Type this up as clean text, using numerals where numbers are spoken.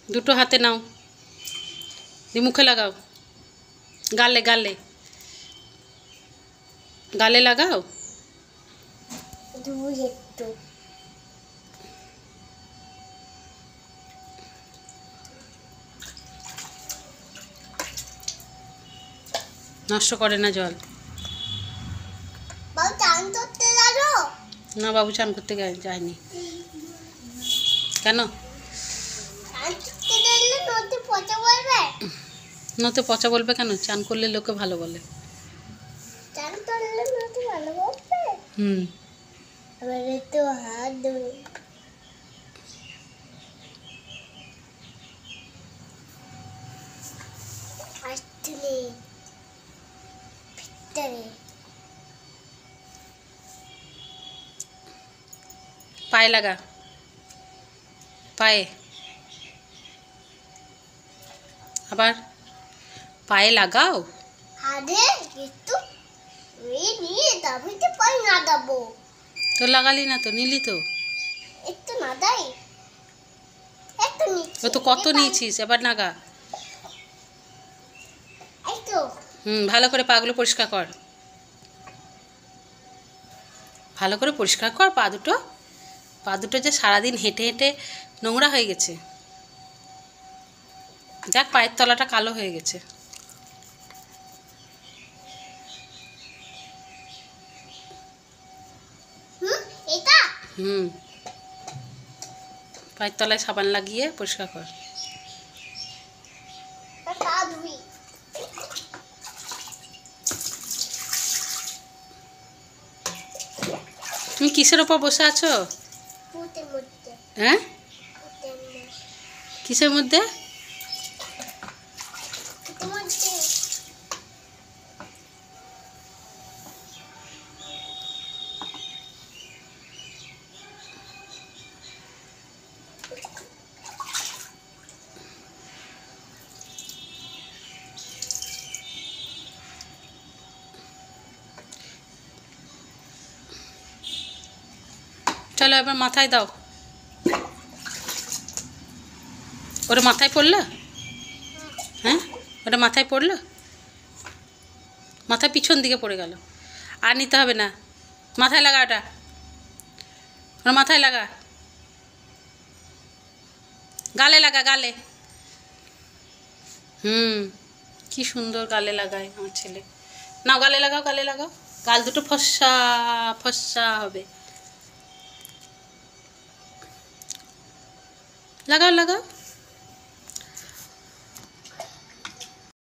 দুটো হাতে নাও, দিয়ে মুখে লাগাও, গালে গালে গালে লাগাও। নষ্ট করে না জল। না বাবু চান করতে যায়নি। কেন? নতে পচা বলবে কেন? চান করলে লোকে ভালো বলে। হুম। পায়ে লাগা, পায়ে আবার পায়ে লাগাও। তো লাগালি না তো, নিলি তো। ও তো কত নিয়েছিস, এবার নাগা। ভালো করে পাগুলো পরিষ্কার কর, ভালো করে পরিষ্কার কর পা দুটো। পা দুটো যে সারাদিন হেঁটে হেঁটে নোংরা হয়ে গেছে। দেখ পায়ের তলাটা কালো হয়ে গেছে। পায়ের তলায় সাবান লাগিয়ে পরিষ্কার কর। তুমি কিসের ওপর বসে আছো? হ্যাঁ, কিসের মধ্যে? চলো এবার মাথায় দাও। ওটা মাথায় পড়লো? হ্যাঁ, ওটা মাথায় পড়লো? মাথা পিছন দিকে পড়ে গেল। আর নিতে হবে না, মাথায় লাগা ওটা, ওটা মাথায় লাগা। গালে লাগা, গালে। কি সুন্দর গালে লাগায় আমার ছেলে। নাও গালে লাগাও, গালে লাগাও। গাল দুটো ফর্সা ফর্সা হবে। লাগাও লাগাও।